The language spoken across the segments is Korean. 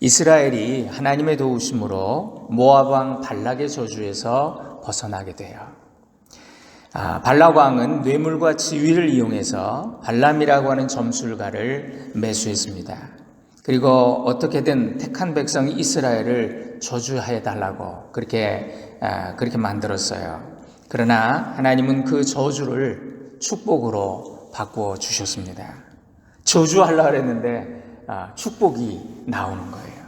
이스라엘이 하나님의 도우심으로 모압 왕 발락의 저주에서 벗어나게 돼요. 발락 왕은 뇌물과 지위를 이용해서 발람이라고 하는 점술가를 매수했습니다. 그리고 어떻게든 택한 백성 이스라엘을 저주해 달라고 그렇게 만들었어요. 그러나 하나님은 그 저주를 축복으로 바꾸어 주셨습니다. 저주하려고 했는데 축복이 나오는 거예요.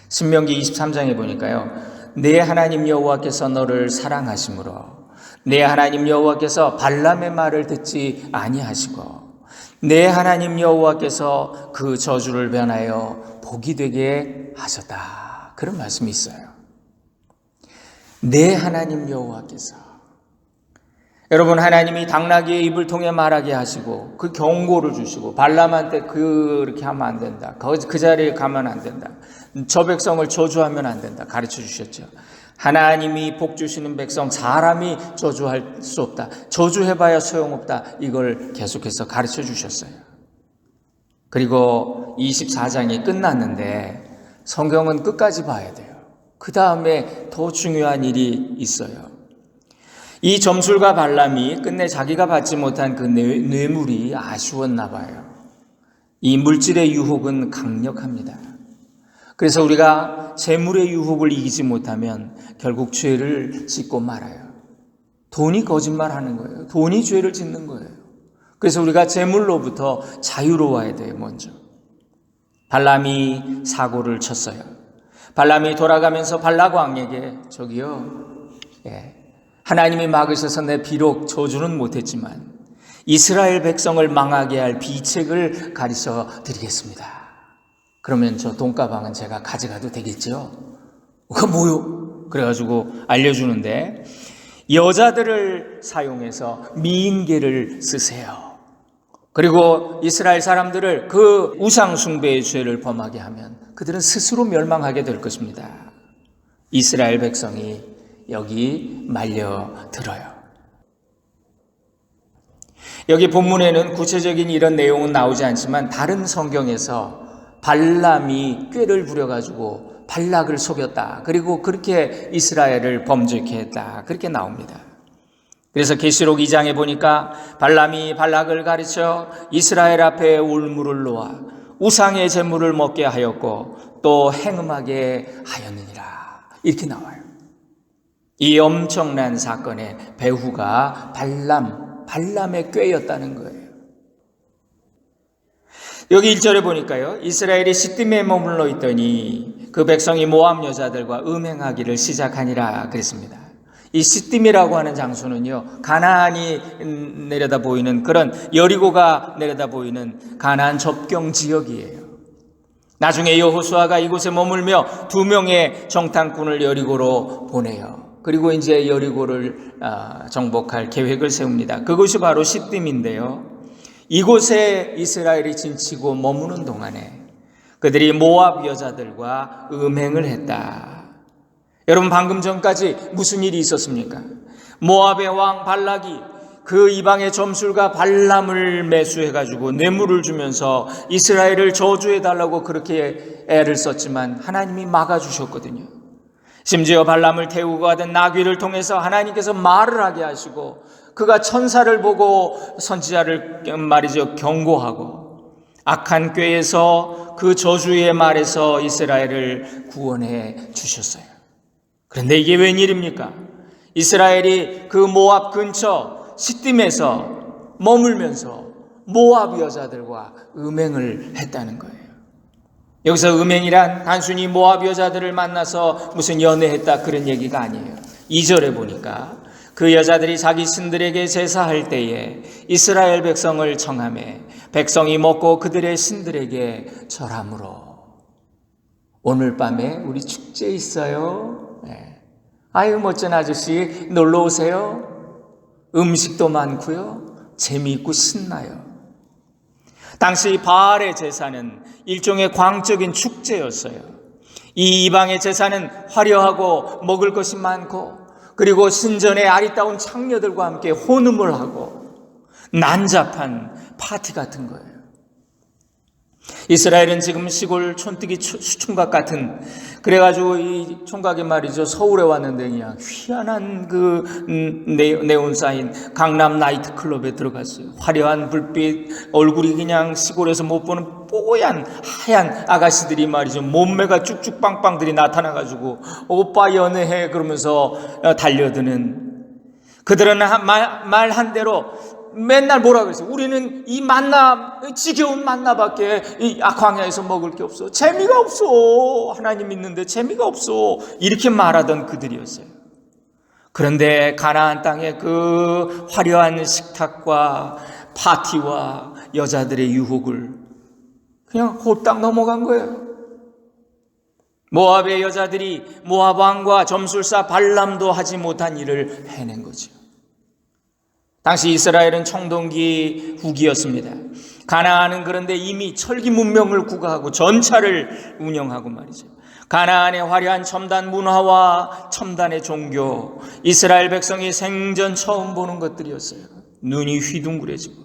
신명기 23장에 보니까요, 내 하나님 여호와께서 너를 사랑하심으로 내 하나님 여호와께서 발람의 말을 듣지 아니하시고 내 하나님 여호와께서 그 저주를 변하여 복이 되게 하셨다. 그런 말씀이 있어요. 내 하나님 여호와께서. 여러분, 하나님이 당나귀의 입을 통해 말하게 하시고 그 경고를 주시고 발람한테 그렇게 하면 안 된다. 그 자리에 가면 안 된다. 저 백성을 저주하면 안 된다. 가르쳐 주셨죠. 하나님이 복 주시는 백성, 사람이 저주할 수 없다. 저주해봐야 소용없다. 이걸 계속해서 가르쳐 주셨어요. 그리고 24장이 끝났는데 성경은 끝까지 봐야 돼요. 그 다음에 더 중요한 일이 있어요. 이 점술가 발람이 끝내 자기가 받지 못한 그 뇌물이 아쉬웠나 봐요. 이 물질의 유혹은 강력합니다. 그래서 우리가 재물의 유혹을 이기지 못하면 결국 죄를 짓고 말아요. 돈이 거짓말하는 거예요. 돈이 죄를 짓는 거예요. 그래서 우리가 재물로부터 자유로워야 돼요. 먼저 발람이 사고를 쳤어요. 발람이 돌아가면서 발락 왕에게 하나님이 막으셔서 내 비록 저주는 못했지만 이스라엘 백성을 망하게 할 비책을 가르쳐 드리겠습니다. 그러면 저 돈가방은 제가 가져가도 되겠죠? 그거 뭐요? 그래가지고 알려주는데 여자들을 사용해서 미인계를 쓰세요. 그리고 이스라엘 사람들을 그 우상 숭배의 죄를 범하게 하면 그들은 스스로 멸망하게 될 것입니다. 이스라엘 백성이 여기 말려들어요. 여기 본문에는 구체적인 이런 내용은 나오지 않지만 다른 성경에서 발람이 꾀를 부려가지고 발락을 속였다. 그리고 그렇게 이스라엘을 범죄케 했다. 그렇게 나옵니다. 그래서 계시록 2장에 보니까 발람이 발락을 가르쳐 이스라엘 앞에 울물을 놓아 우상의 제물을 먹게 하였고 또 행음하게 하였느니라. 이렇게 나와요. 이 엄청난 사건의 배후가 발람의 꾀였다는 거예요. 여기 1절에 보니까요, 이스라엘이 시딤에 머물러 있더니 그 백성이 모압 여자들과 음행하기를 시작하니라 그랬습니다. 이 시딤이라고 하는 장소는요, 가나안이 내려다 보이는 그런 여리고가 내려다 보이는 가나안 접경 지역이에요. 나중에 여호수아가 이곳에 머물며 2명의 정탐꾼을 여리고로 보내요. 그리고 이제 여리고를 정복할 계획을 세웁니다. 그것이 바로 시딤인데요. 이곳에 이스라엘이 진치고 머무는 동안에 그들이 모압 여자들과 음행을 했다. 여러분, 방금 전까지 무슨 일이 있었습니까? 모압의 왕 발락이 그 이방의 점술가 발람을 매수해가지고 뇌물을 주면서 이스라엘을 저주해달라고 그렇게 애를 썼지만 하나님이 막아주셨거든요. 심지어 발람을 태우고 가던 나귀를 통해서 하나님께서 말을 하게 하시고 그가 천사를 보고 선지자를 경고하고 악한 꾀에서 그 저주의 말에서 이스라엘을 구원해 주셨어요. 그런데 이게 웬일입니까? 이스라엘이 그 모압 근처 시딤에서 머물면서 모압 여자들과 음행을 했다는 거예요. 여기서 음행이란 단순히 모압 여자들을 만나서 무슨 연애했다 그런 얘기가 아니에요. 2절에 보니까 그 여자들이 자기 신들에게 제사할 때에 이스라엘 백성을 청하매 백성이 먹고 그들의 신들에게 절함으로. 오늘 밤에 우리 축제 있어요. 아유 멋진 아저씨 놀러 오세요. 음식도 많고요. 재미있고 신나요. 당시 바알의 제사는 일종의 광적인 축제였어요. 이 이방의 제사는 화려하고 먹을 것이 많고 그리고 신전의 아리따운 창녀들과 함께 혼음을 하고 난잡한 파티 같은 거예요. 이스라엘은 지금 시골 촌뜨기 수총각 같은, 그래가지고 이 총각이 말이죠, 서울에 왔는데 그냥 희한한 네온 사인 강남 나이트클럽에 들어갔어요. 화려한 불빛, 얼굴이 그냥 시골에서 못 보는 뽀얀 하얀 아가씨들이 말이죠, 몸매가 쭉쭉 빵빵들이 나타나가지고 오빠 연애해 그러면서 달려드는, 그들은 말 한 대로 맨날 뭐라 그랬어요? 우리는 이 만나, 지겨운 만나밖에 이 광야에서 먹을 게 없어. 재미가 없어. 하나님 믿는데 재미가 없어. 이렇게 말하던 그들이었어요. 그런데 가나안 땅의 그 화려한 식탁과 파티와 여자들의 유혹을 그냥 홀딱 넘어간 거예요. 모압의 여자들이 모압 왕과 점술사 발람도 하지 못한 일을 해낸 거죠. 당시 이스라엘은 청동기 후기였습니다. 가나안은 그런데 이미 철기 문명을 구가하고 전차를 운영하고 말이죠. 가나안의 화려한 첨단 문화와 첨단의 종교, 이스라엘 백성이 생전 처음 보는 것들이었어요. 눈이 휘둥그레지고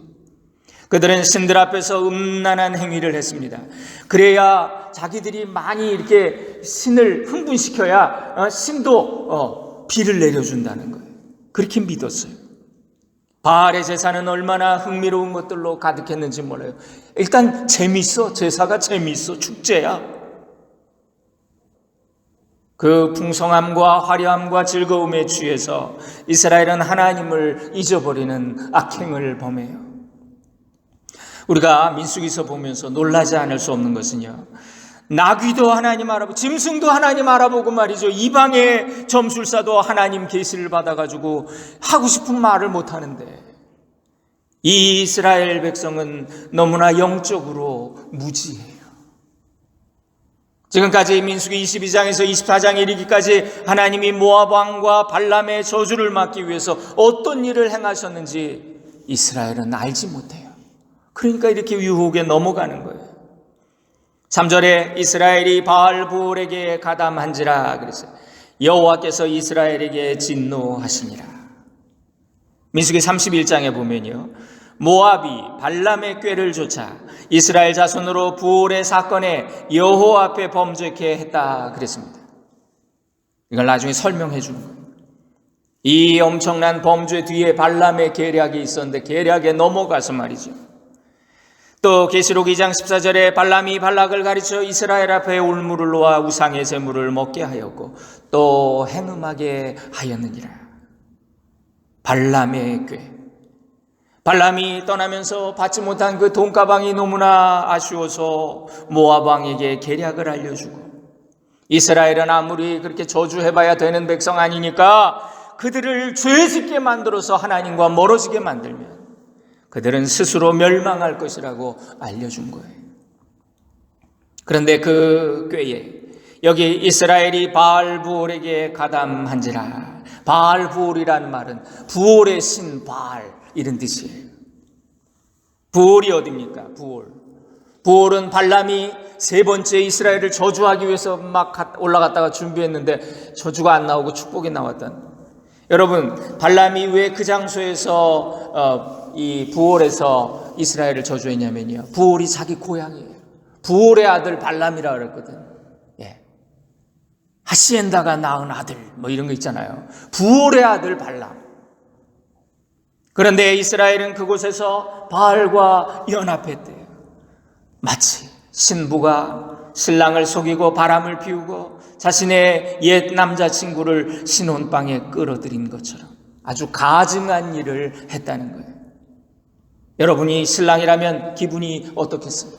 그들은 신들 앞에서 음란한 행위를 했습니다. 그래야 자기들이 많이 이렇게 신을 흥분시켜야 신도 비를 내려준다는 거예요. 그렇게 믿었어요. 바알의 제사는 얼마나 흥미로운 것들로 가득했는지 몰라요. 일단 재밌어. 제사가 재밌어. 축제야. 그 풍성함과 화려함과 즐거움에 취해서 이스라엘은 하나님을 잊어버리는 악행을 범해요. 우리가 민수기서 보면서 놀라지 않을 수 없는 것은요, 나귀도 하나님 알아보고 짐승도 하나님 알아보고 말이죠, 이방의 점술사도 하나님 계시를 받아가지고 하고 싶은 말을 못하는데 이 이스라엘 백성은 너무나 영적으로 무지해요. 지금까지 민수기 22장에서 24장에 이르기까지 하나님이 모압 왕과 발람의 저주를 막기 위해서 어떤 일을 행하셨는지 이스라엘은 알지 못해요. 그러니까 이렇게 유혹에 넘어가는 거예요. 3절에 이스라엘이 바알부올에게 가담한지라 그랬어요. 여호와께서 이스라엘에게 진노하시니라. 민수기 31장에 보면요, 모압이 발람의 꾀를 좇아 이스라엘 자손으로 부올의 사건에 여호와 앞에 범죄케 했다 그랬습니다. 이걸 나중에 설명해 주는 거예요. 이 엄청난 범죄 뒤에 발람의 계략이 있었는데 계략에 넘어가서 말이죠. 또 계시록 2장 14절에 발람이 발락을 가르쳐 이스라엘 앞에 울무를 놓아 우상의 제물을 먹게 하였고 또 행음하게 하였느니라. 발람의 꾀. 발람이 떠나면서 받지 못한 그 돈가방이 너무나 아쉬워서 모압 왕에게 계략을 알려주고, 이스라엘은 아무리 그렇게 저주해봐야 되는 백성 아니니까 그들을 죄짓게 만들어서 하나님과 멀어지게 만들면 그들은 스스로 멸망할 것이라고 알려준 거예요. 그런데 그 꾀에 여기 이스라엘이 바알부올에게 가담한지라. 바알부올이라는 말은 부올의 신 바알 이런 뜻이에요. 부올이 어디입니까? 부올은 발람이 세 번째 이스라엘을 저주하기 위해서 막 올라갔다가 준비했는데 저주가 안 나오고 축복이 나왔던. 여러분, 발람이 왜 그 장소에서 이 부올에서 이스라엘을 저주했냐면요, 부올이 자기 고향이에요. 부올의 아들 발람이라 그랬거든. 예. 하시엔다가 낳은 아들 뭐 이런 거 있잖아요. 부올의 아들 발람. 그런데 이스라엘은 그곳에서 바알과 연합했대요. 마치 신부가 신랑을 속이고 바람을 피우고 자신의 옛 남자친구를 신혼방에 끌어들인 것처럼 아주 가증한 일을 했다는 거예요. 여러분이 신랑이라면 기분이 어떻겠어요?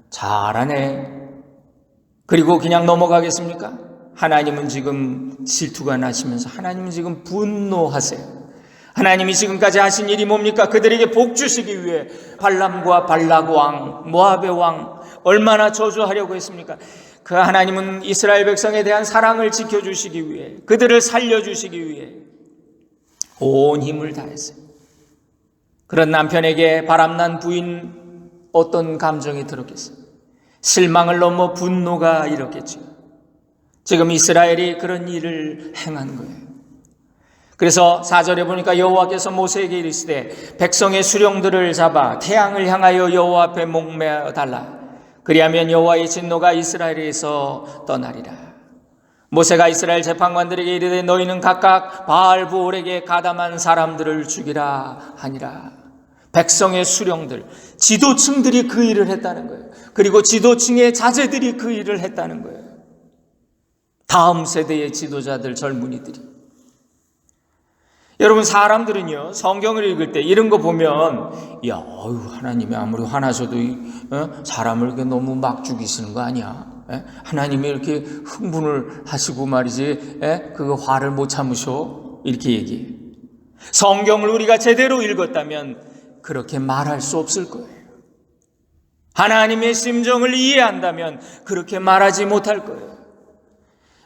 잘하네. 그리고 그냥 넘어가겠습니까? 하나님은 지금 질투가 나시면서 하나님은 지금 분노하세요. 하나님이 지금까지 하신 일이 뭡니까? 그들에게 복 주시기 위해 발람과 발락 왕, 모압의 왕 얼마나 저주하려고 했습니까? 그 하나님은 이스라엘 백성에 대한 사랑을 지켜주시기 위해, 그들을 살려주시기 위해 온 힘을 다했어요. 그런 남편에게 바람난 부인 어떤 감정이 들었겠어요? 실망을 넘어 분노가 일었겠죠. 지금 이스라엘이 그런 일을 행한 거예요. 그래서 4절에 보니까 여호와께서 모세에게 이르시되 백성의 수령들을 잡아 태양을 향하여 여호와 앞에 목매어 달라. 그리하면 여호와의 진노가 이스라엘에서 떠나리라. 모세가 이스라엘 재판관들에게 이르되 너희는 각각 바알 부올에게 가담한 사람들을 죽이라 하니라. 백성의 수령들, 지도층들이 그 일을 했다는 거예요. 그리고 지도층의 자제들이 그 일을 했다는 거예요. 다음 세대의 지도자들, 젊은이들이. 여러분, 사람들은요, 성경을 읽을 때 이런 거 보면, 야, 하나님이 아무리 화나셔도 사람을 이렇게 너무 막 죽이시는 거 아니야? 하나님이 이렇게 흥분을 하시고 말이지, 그 화를 못 참으셔? 이렇게 얘기해. 성경을 우리가 제대로 읽었다면 그렇게 말할 수 없을 거예요. 하나님의 심정을 이해한다면 그렇게 말하지 못할 거예요.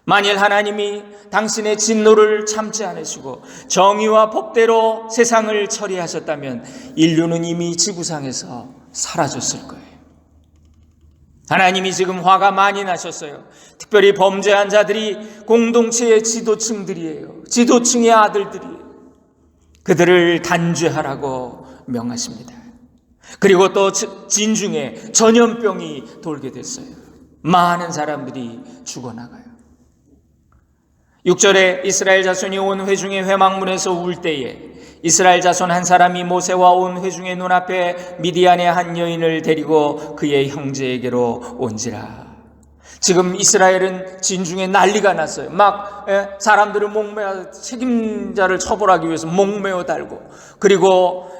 만일 하나님이 당신의 진노를 참지 않으시고 정의와 법대로 세상을 처리하셨다면 인류는 이미 지구상에서 사라졌을 거예요. 하나님이 지금 화가 많이 나셨어요. 특별히 범죄한 자들이 공동체의 지도층들이에요. 지도층의 아들들이에요. 그들을 단죄하라고 명하십니다. 그리고 또 진중에 전염병이 돌게 됐어요. 많은 사람들이 죽어나가요. 6절에 이스라엘 자손이 온 회중의 회막문에서 울 때에 이스라엘 자손 한 사람이 모세와 온 회중의 눈앞에 미디안의 한 여인을 데리고 그의 형제에게로 온지라. 지금 이스라엘은 진중에 난리가 났어요. 막 사람들을 목매어 책임자를 처벌하기 위해서 목매어 달고, 그리고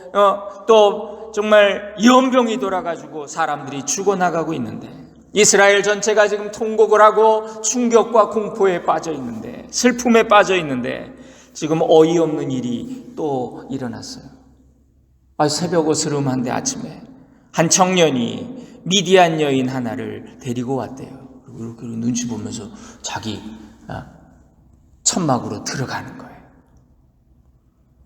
또 정말 연병이 돌아가지고 사람들이 죽어나가고 있는데, 이스라엘 전체가 지금 통곡을 하고 충격과 공포에 빠져 있는데, 슬픔에 빠져 있는데 지금 어이없는 일이 또 일어났어요. 새벽 어스름한데 아침에 한 청년이 미디안 여인 하나를 데리고 왔대요. 그리고 눈치 보면서 자기 천막으로 들어가는 거예요.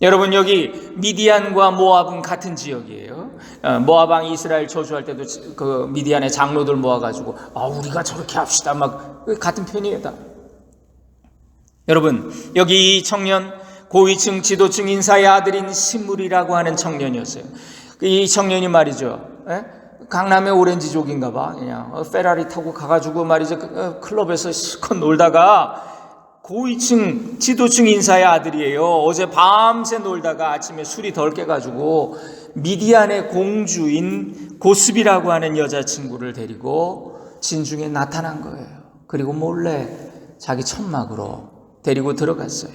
여러분, 여기 미디안과 모압은 같은 지역이에요. 모압 왕이 이스라엘 저주할 때도 그 미디안의 장로들 모아가지고 우리가 저렇게 합시다, 막 같은 편이에요 다. 여러분, 여기 이 청년 고위층 지도층 인사의 아들인 시므리라고 하는 청년이었어요. 이 청년이 말이죠, 강남의 오렌지족인가 봐. 그냥 페라리 타고 가가지고 말이죠, 클럽에서 실컷 놀다가 고위층 지도층 인사의 아들이에요. 어제 밤새 놀다가 아침에 술이 덜 깨가지고 미디안의 공주인 고스비라고 하는 여자친구를 데리고 진중에 나타난 거예요. 그리고 몰래 자기 천막으로 데리고 들어갔어요.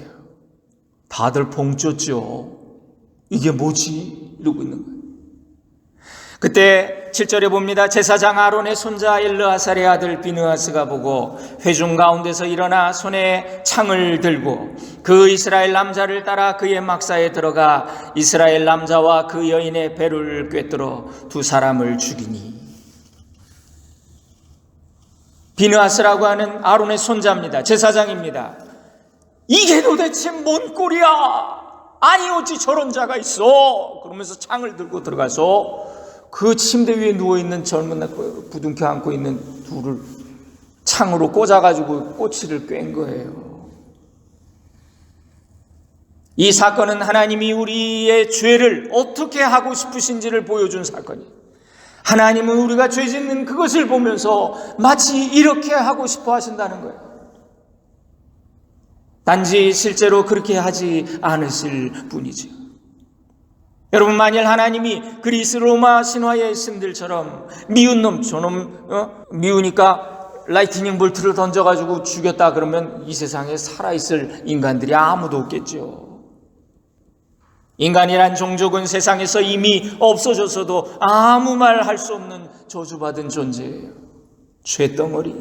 다들 봉쪘죠. 이게 뭐지? 이러고 있는 거예요. 그때 7절에 봅니다. 제사장 아론의 손자 엘르아살의 아들 비느하스가 보고 회중 가운데서 일어나 손에 창을 들고 그 이스라엘 남자를 따라 그의 막사에 들어가 이스라엘 남자와 그 여인의 배를 꿰뚫어 두 사람을 죽이니. 비느하스라고 하는 아론의 손자입니다. 제사장입니다. 이게 도대체 뭔 꼴이야? 아니 어찌 저런 자가 있어? 그러면서 창을 들고 들어가서 그 침대 위에 누워있는 젊은 부둥켜 안고 있는 둘을 창으로 꽂아가지고 꼬치를 꿰은 거예요. 이 사건은 하나님이 우리의 죄를 어떻게 하고 싶으신지를 보여준 사건이에요. 하나님은 우리가 죄 짓는 그것을 보면서 마치 이렇게 하고 싶어 하신다는 거예요. 단지 실제로 그렇게 하지 않으실 뿐이죠. 여러분, 만일 하나님이 그리스 로마 신화의 신들처럼 미운 놈, 저놈 미우니까 라이트닝 볼트를 던져가지고 죽였다 그러면 이 세상에 살아있을 인간들이 아무도 없겠죠. 인간이란 종족은 세상에서 이미 없어졌어도 아무 말 할 수 없는 저주받은 존재예요. 죄덩어리.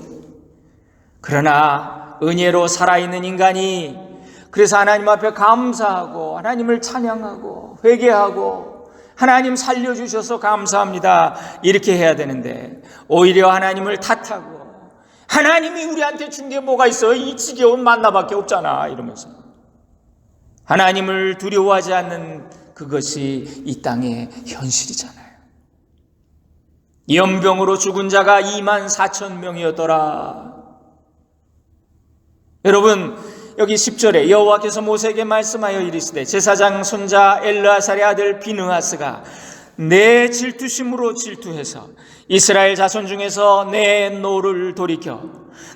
그러나 은혜로 살아있는 인간이 그래서 하나님 앞에 감사하고 하나님을 찬양하고 회개하고 하나님 살려주셔서 감사합니다 이렇게 해야 되는데, 오히려 하나님을 탓하고 하나님이 우리한테 준 게 뭐가 있어? 이 지겨운 만나밖에 없잖아 이러면서 하나님을 두려워하지 않는 그것이 이 땅의 현실이잖아요. 연병으로 죽은 자가 24,000명이었더라. 여러분, 여기 10절에 여호와께서 모세에게 말씀하여 이르시되 제사장 손자 엘르아살의 아들 비느하스가 내 질투심으로 질투해서 이스라엘 자손 중에서 내 노를 돌이켜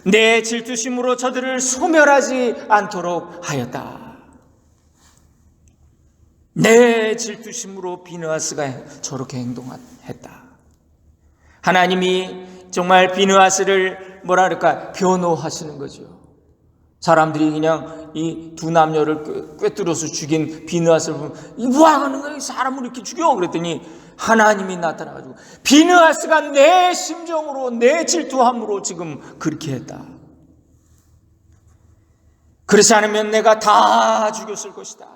내 질투심으로 저들을 소멸하지 않도록 하였다. 내 질투심으로 비느하스가 저렇게 행동했다. 하나님이 정말 비느하스를 뭐라 그럴까 변호하시는 거죠. 사람들이 그냥 이 두 남녀를 꿰뚫어서 죽인 비느하스를 보면 뭐 하는 거야? 사람을 이렇게 죽여? 그랬더니 하나님이 나타나가지고 비느하스가 내 심정으로 내 질투함으로 지금 그렇게 했다. 그렇지 않으면 내가 다 죽였을 것이다.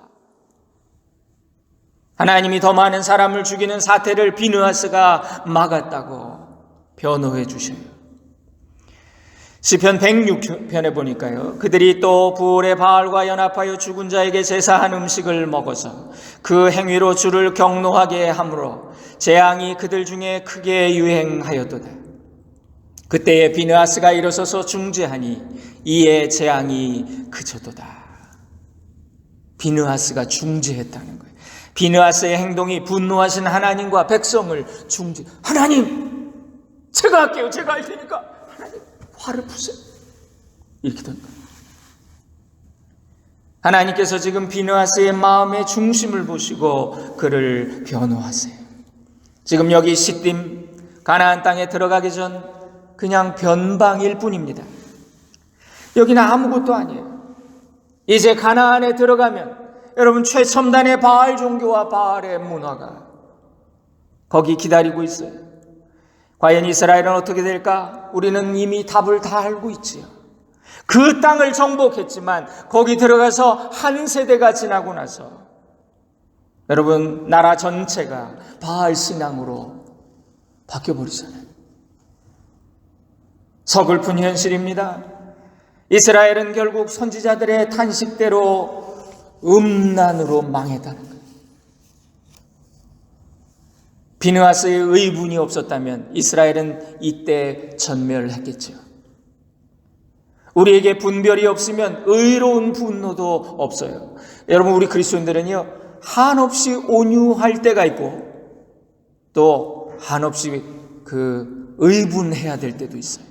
하나님이 더 많은 사람을 죽이는 사태를 비느하스가 막았다고 변호해 주셔요. 시편 106편에 보니까요, 그들이 또 부올의 바알과 연합하여 죽은 자에게 제사한 음식을 먹어서 그 행위로 주를 경노하게 함으로 재앙이 그들 중에 크게 유행하였도다. 그때에 비느하스가 일어서서 중재하니 이에 재앙이 그쳤도다. 비느하스가 중재했다는 거예요. 비느하스의 행동이 분노하신 하나님과 백성을 하나님, 제가 할게요. 제가 할 테니까 하나님 화를 푸세요. 이렇게 된 거예요. 하나님께서 지금 비느하스의 마음의 중심을 보시고 그를 변호하세요. 지금 여기 시딤 가나안 땅에 들어가기 전 그냥 변방일 뿐입니다. 여기는 아무것도 아니에요. 이제 가나안에 들어가면 여러분 최첨단의 바알 종교와 바알의 문화가 거기 기다리고 있어요. 과연 이스라엘은 어떻게 될까? 우리는 이미 답을 다 알고 있지요. 그 땅을 정복했지만 거기 들어가서 한 세대가 지나고 나서 여러분 나라 전체가 바알 신앙으로 바뀌어버리잖아요. 서글픈 현실입니다. 이스라엘은 결국 선지자들의 탄식대로 음란으로 망했다는 거예요. 비느하스의 의분이 없었다면 이스라엘은 이때 전멸했겠죠. 우리에게 분별이 없으면 의로운 분노도 없어요. 여러분 우리 그리스도인들은요 한없이 온유할 때가 있고 또 한없이 의분해야 될 때도 있어요.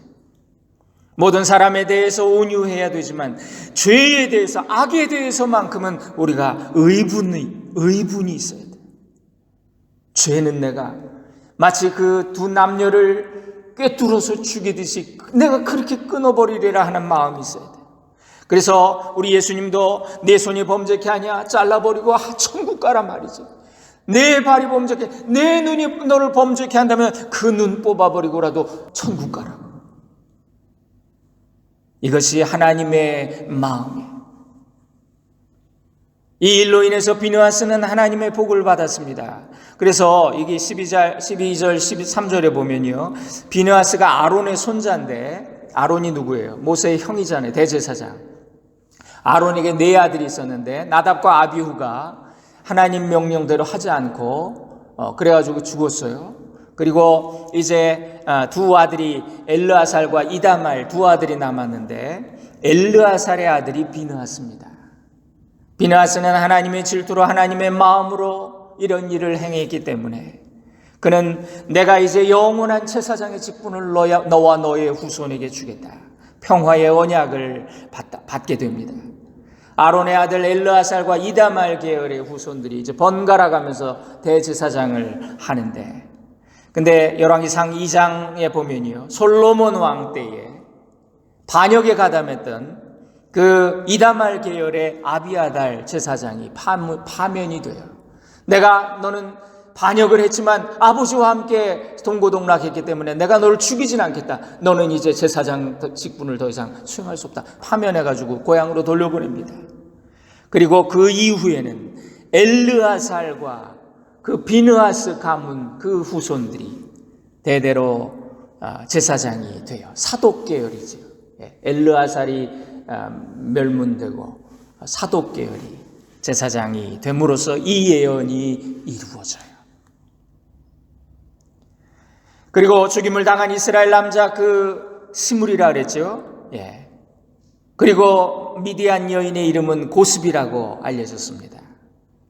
모든 사람에 대해서 온유해야 되지만 죄에 대해서 악에 대해서만큼은 우리가 의분이 있어야 돼요. 죄는 내가 마치 그 두 남녀를 꿰뚫어서 죽이듯이 내가 그렇게 끊어버리리라 하는 마음이 있어야 돼요. 그래서 우리 예수님도 내 손이 범죄케 하냐 잘라버리고 천국 가라 말이지. 내 발이 범죄케 내 눈이 너를 범죄케 한다면 그 눈 뽑아버리고라도 천국 가라. 이것이 하나님의 마음이에요. 이 일로 인해서 비느하스는 하나님의 복을 받았습니다. 그래서 이게 12절, 13절에 보면요. 비느하스가 아론의 손자인데 아론이 누구예요? 모세의 형이잖아요. 대제사장. 아론에게 네 아들이 있었는데 나답과 아비후가 하나님 명령대로 하지 않고 그래가지고 죽었어요. 그리고 이제 두 아들이 엘르아살과 이다말 두 아들이 남았는데 엘르아살의 아들이 비느하스입니다. 비느하스는 하나님의 질투로 하나님의 마음으로 이런 일을 행했기 때문에 그는 내가 이제 영원한 제사장의 직분을 너와 너의 후손에게 주겠다. 평화의 언약을 받게 됩니다. 아론의 아들 엘르아살과 이다말 계열의 후손들이 이제 번갈아 가면서 대제사장을 하는데 근데 열왕기상 2장에 보면요. 솔로몬 왕 때에 반역에 가담했던 그 이다말 계열의 아비아달 제사장이 파면이 돼요. 너는 반역을 했지만 아버지와 함께 동고동락했기 때문에 내가 너를 죽이진 않겠다. 너는 이제 제사장 직분을 더 이상 수행할 수 없다. 파면해가지고 고향으로 돌려보냅니다. 그리고 그 이후에는 엘르아살과 그 비느하스 가문 그 후손들이 대대로 제사장이 돼요. 사독 계열이죠. 엘르아살이 멸문되고 사독 계열이 제사장이 됨으로써 이 예언이 이루어져요. 그리고 죽임을 당한 이스라엘 남자 그 시므리라 그랬죠. 그리고 미디안 여인의 이름은 고스비라고 알려졌습니다.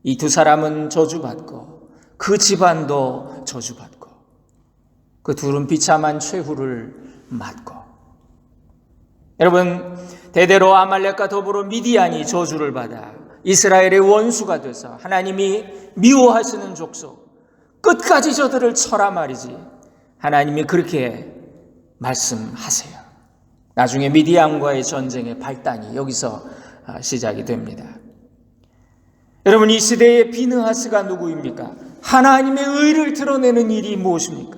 이 두 사람은 저주받고 그 집안도 저주받고 그 둘은 비참한 최후를 맞고, 여러분, 대대로 아말렉과 더불어 미디안이 저주를 받아 이스라엘의 원수가 돼서 하나님이 미워하시는 족속, 끝까지 저들을 쳐라 말이지. 하나님이 그렇게 말씀하세요. 나중에 미디안과의 전쟁의 발단이 여기서 시작이 됩니다. 여러분, 이 시대의 비느하스가 누구입니까? 하나님의 의를 드러내는 일이 무엇입니까?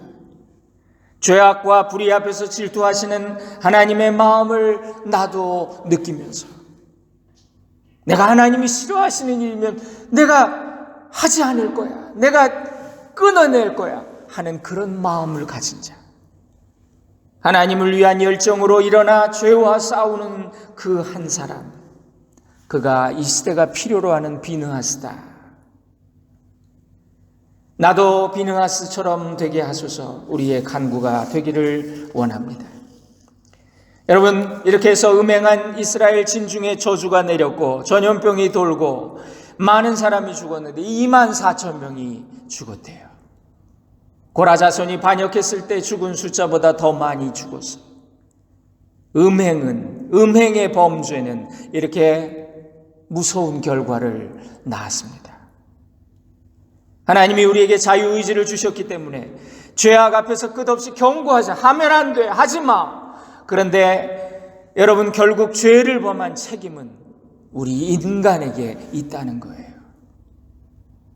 죄악과 불의 앞에서 질투하시는 하나님의 마음을 나도 느끼면서, 내가 하나님이 싫어하시는 일이면 내가 하지 않을 거야, 내가 끊어낼 거야 하는 그런 마음을 가진 자, 하나님을 위한 열정으로 일어나 죄와 싸우는 그 한 사람, 그가 이 시대가 필요로 하는 비느하스다. 나도 비느하스처럼 되게 하소서. 우리의 간구가 되기를 원합니다. 여러분, 이렇게 해서 음행한 이스라엘 진중에 저주가 내렸고 전염병이 돌고 많은 사람이 죽었는데 24,000명이 죽었대요. 고라자손이 반역했을 때 죽은 숫자보다 더 많이 죽었어요. 음행의 범죄는 이렇게 무서운 결과를 낳았습니다. 하나님이 우리에게 자유의지를 주셨기 때문에 죄악 앞에서 끝없이 경고하자. 하면 안 돼, 하지 마. 그런데 여러분, 결국 죄를 범한 책임은 우리 인간에게 있다는 거예요.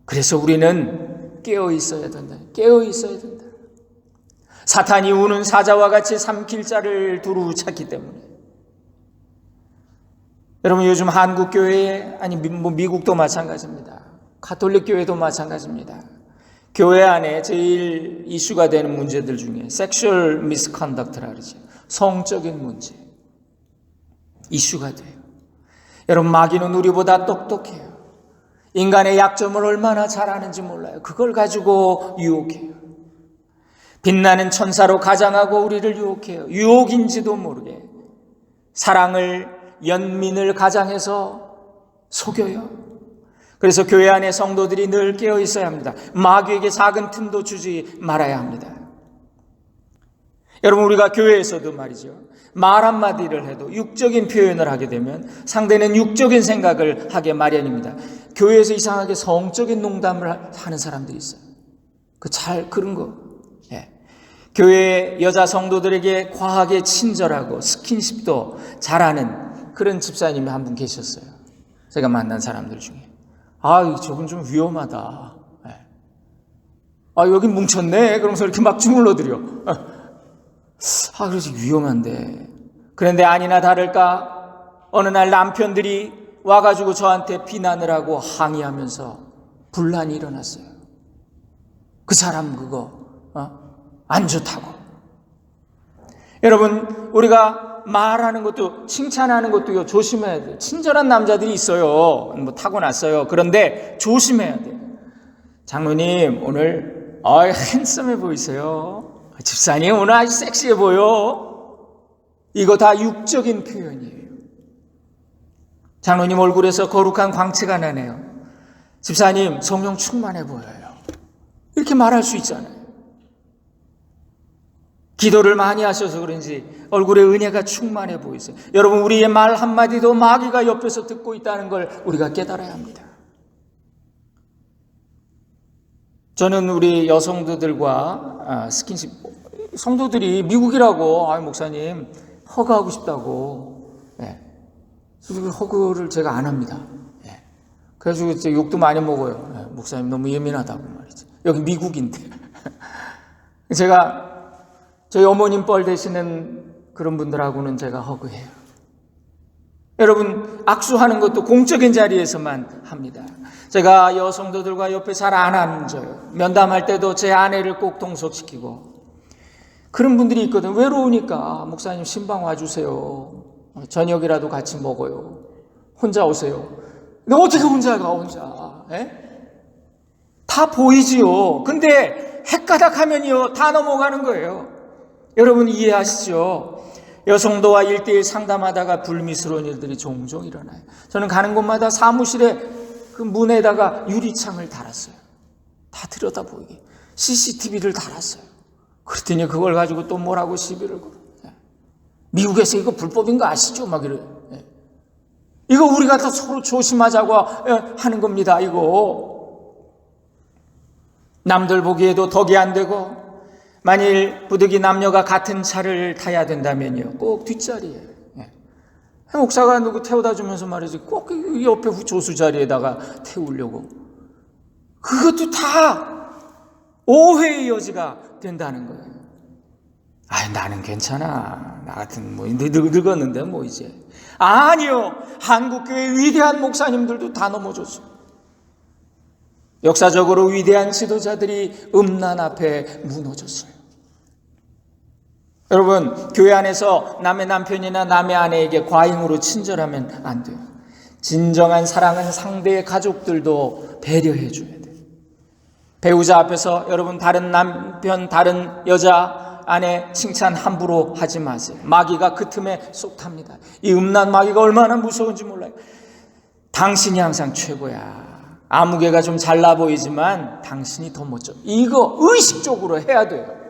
그래서 우리는 깨어 있어야 된다. 깨어 있어야 된다. 사탄이 우는 사자와 같이 삼킬 자를 두루 찾기 때문에. 여러분, 요즘 한국 교회에, 아니 미국도 마찬가지입니다. 가톨릭 교회도 마찬가지입니다. 교회 안에 제일 이슈가 되는 문제들 중에 섹슈얼 미스컨덕트라 그러죠. 성적인 문제. 이슈가 돼요. 여러분, 마귀는 우리보다 똑똑해요. 인간의 약점을 얼마나 잘 아는지 몰라요. 그걸 가지고 유혹해요. 빛나는 천사로 가장하고 우리를 유혹해요. 유혹인지도 모르게 사랑을, 연민을 가장해서 속여요. 그래서 교회 안에 성도들이 늘 깨어 있어야 합니다. 마귀에게 작은 틈도 주지 말아야 합니다. 여러분, 우리가 교회에서도 말이죠, 말 한마디를 해도 육적인 표현을 하게 되면 상대는 육적인 생각을 하게 마련입니다. 교회에서 이상하게 성적인 농담을 하는 사람들이 있어요. 그런 거. 예. 교회 여자 성도들에게 과하게 친절하고 스킨십도 잘하는 그런 집사님이 한 분 계셨어요. 제가 만난 사람들 중에. 저분 좀 위험하다. 네. 여기 뭉쳤네. 그러면서 이렇게 막 주물러드려. 그래서 위험한데. 그런데 아니나 다를까 어느 날 남편들이 와가지고 저한테 비난을 하고 항의하면서 분란이 일어났어요. 그 사람 그거 안 좋다고. 여러분, 우리가 말하는 것도, 칭찬하는 것도 조심해야 돼요. 친절한 남자들이 있어요. 타고났어요. 그런데 조심해야 돼요. 장로님, 오늘 핸섬해 보이세요. 집사님, 오늘 아주 섹시해 보여. 이거 다 육적인 표현이에요. 장로님 얼굴에서 거룩한 광채가 나네요. 집사님, 성령 충만해 보여요. 이렇게 말할 수 있잖아요. 기도를 많이 하셔서 그런지 얼굴에 은혜가 충만해 보이세요. 여러분, 우리의 말 한마디도 마귀가 옆에서 듣고 있다는 걸 우리가 깨달아야 합니다. 저는 우리 여성들과 스킨십, 성도들이 미국이라고, 목사님 허그하고 싶다고. 예. 허그를 제가 안 합니다. 예. 그래가지고 욕도 많이 먹어요. 예. 목사님 너무 예민하다고 말이지. 여기 미국인데. 제가 저희 어머님 뻘 되시는 그런 분들하고는 제가 허그해요. 여러분, 악수하는 것도 공적인 자리에서만 합니다. 제가 여성도들과 옆에 잘 안 앉아요. 면담할 때도 제 아내를 꼭 동석시키고. 그런 분들이 있거든. 외로우니까 목사님 신방 와주세요. 저녁이라도 같이 먹어요. 혼자 오세요. 근데 어떻게 혼자 가, 혼자. 에? 다 보이지요. 근데 헷가닥하면요 다 넘어가는 거예요. 여러분 이해하시죠? 여성도와 1대1 상담하다가 불미스러운 일들이 종종 일어나요. 저는 가는 곳마다 사무실에 그 문에다가 유리창을 달았어요. 다 들여다보이게. CCTV를 달았어요. 그랬더니 그걸 가지고 또 뭐라고 시비를 걸어요. 미국에서 이거 불법인 거 아시죠? 막 이래요. 이거 우리가 다 서로 조심하자고 하는 겁니다. 이거 남들 보기에도 덕이 안 되고, 만일 부득이 남녀가 같은 차를 타야 된다면요, 꼭 뒷자리에 목사가 누구 태워다 주면서 말이지 꼭 옆에 조수 자리에다가 태우려고. 그것도 다 오해의 여지가 된다는 거예요. 나는 괜찮아. 나 같은 늙었는데 이제. 아니요. 한국교회 위대한 목사님들도 다 넘어졌어요. 역사적으로 위대한 지도자들이 음란 앞에 무너졌어요. 여러분, 교회 안에서 남의 남편이나 남의 아내에게 과잉으로 친절하면 안 돼요. 진정한 사랑은 상대의 가족들도 배려해 줘야 돼요. 배우자 앞에서 여러분 다른 남편, 다른 여자, 아내 칭찬 함부로 하지 마세요. 마귀가 그 틈에 쏙 탑니다. 이 음란 마귀가 얼마나 무서운지 몰라요. 당신이 항상 최고야. 아무개가 좀 잘나 보이지만 당신이 더 멋져. 이거 의식적으로 해야 돼요.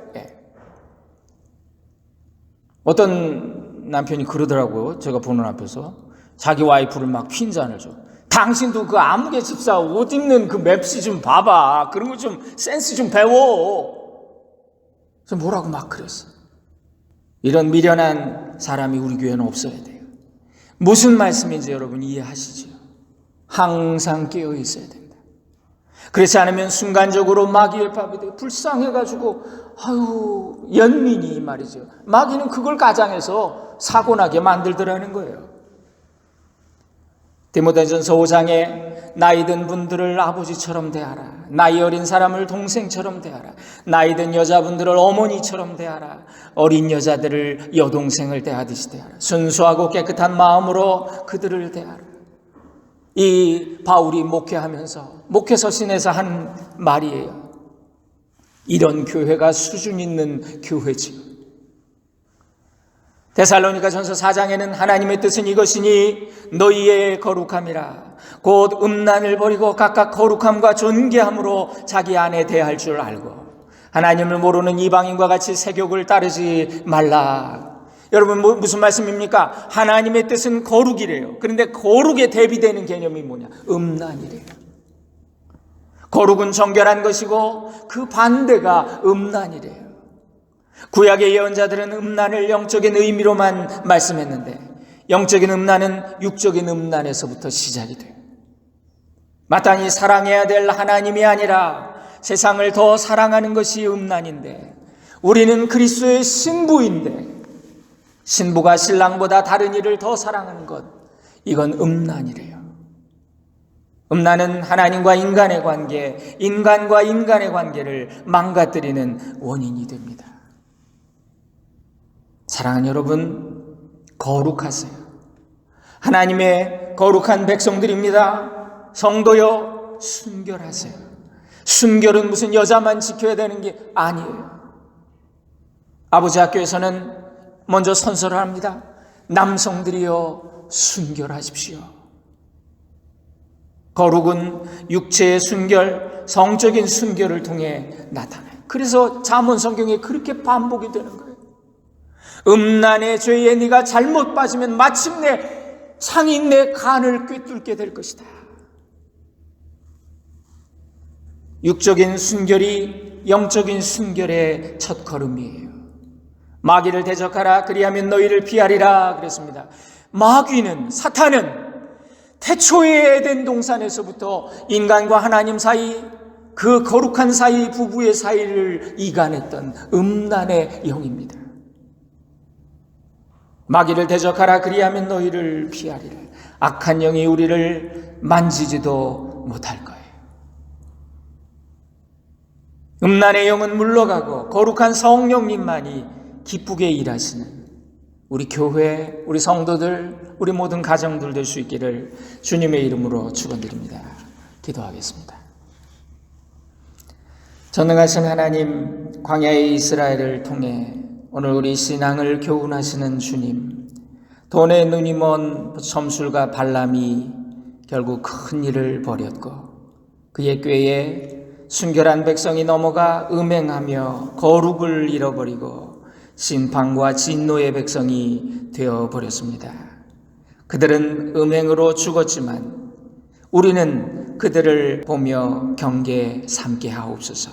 어떤 남편이 그러더라고요. 제가 보는 앞에서 자기 와이프를 막 퀸잔을 줘. 당신도 그 아무개 집사 옷 입는 그 맵시 좀 봐봐. 그런 거 좀 센스 좀 배워. 그래서 뭐라고 막 그랬어. 이런 미련한 사람이 우리 교회는 없어야 돼요. 무슨 말씀인지 여러분 이해하시죠? 항상 깨어 있어야 된다. 그렇지 않으면 순간적으로 마귀의 밥이 되고 불쌍해가지고 연민이 말이죠. 마귀는 그걸 가장해서 사고나게 만들더라는 거예요. 디모데전서 5장에 나이든 분들을 아버지처럼 대하라. 나이 어린 사람을 동생처럼 대하라. 나이든 여자분들을 어머니처럼 대하라. 어린 여자들을 여동생을 대하듯이 대하라. 순수하고 깨끗한 마음으로 그들을 대하라. 이 바울이 목회하면서 목회서신에서 한 말이에요. 이런 교회가 수준 있는 교회지요. 데살로니가전서 4장에는 하나님의 뜻은 이것이니 너희의 거룩함이라. 곧 음란을 버리고 각각 거룩함과 존귀함으로 자기 안에 대할 줄 알고 하나님을 모르는 이방인과 같이 세욕을 따르지 말라. 여러분 무슨 말씀입니까? 하나님의 뜻은 거룩이래요. 그런데 거룩에 대비되는 개념이 뭐냐? 음란이래요. 거룩은 정결한 것이고 그 반대가 음란이래요. 구약의 예언자들은 음란을 영적인 의미로만 말씀했는데 영적인 음란은 육적인 음란에서부터 시작이 돼요. 마땅히 사랑해야 될 하나님이 아니라 세상을 더 사랑하는 것이 음란인데, 우리는 그리스도의 신부인데 신부가 신랑보다 다른 이를 더 사랑하는 것, 이건 음란이래요. 음란은 하나님과 인간의 관계, 인간과 인간의 관계를 망가뜨리는 원인이 됩니다. 사랑하는 여러분, 거룩하세요. 하나님의 거룩한 백성들입니다. 성도여, 순결하세요. 순결은 무슨 여자만 지켜야 되는 게 아니에요. 아버지 학교에서는 먼저 선서를 합니다. 남성들이여, 순결하십시오. 거룩은 육체의 순결, 성적인 순결을 통해 나타나요. 그래서 잠언 성경에 그렇게 반복이 되는 거예요. 음란의 죄에 네가 잘못 빠지면 마침내 창이 내 간을 꿰뚫게 될 것이다. 육적인 순결이 영적인 순결의 첫 걸음이에요. 마귀를 대적하라, 그리하면 너희를 피하리라 그랬습니다. 마귀는, 사탄은 태초의 에덴 동산에서부터 인간과 하나님 사이, 그 거룩한 사이, 부부의 사이를 이간했던 음란의 영입니다. 마귀를 대적하라, 그리하면 너희를 피하리라. 악한 영이 우리를 만지지도 못할 거예요. 음란의 영은 물러가고 거룩한 성령님만이 기쁘게 일하시는 우리 교회, 우리 성도들, 우리 모든 가정들 될 수 있기를 주님의 이름으로 축원드립니다. 기도하겠습니다. 전능하신 하나님, 광야의 이스라엘을 통해 오늘 우리 신앙을 교훈하시는 주님, 돈에 눈이 먼 점술가 발람이 결국 큰 일을 벌였고 그의 꾀에 순결한 백성이 넘어가 음행하며 거룩을 잃어버리고 심판과 진노의 백성이 되어버렸습니다. 그들은 음행으로 죽었지만 우리는 그들을 보며 경계 삼게 하옵소서.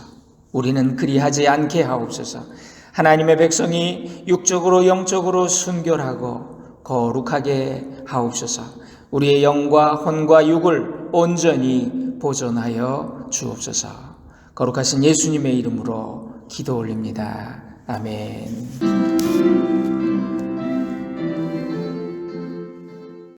우리는 그리하지 않게 하옵소서. 하나님의 백성이 육적으로 영적으로 순결하고 거룩하게 하옵소서. 우리의 영과 혼과 육을 온전히 보존하여 주옵소서. 거룩하신 예수님의 이름으로 기도 올립니다. 아멘.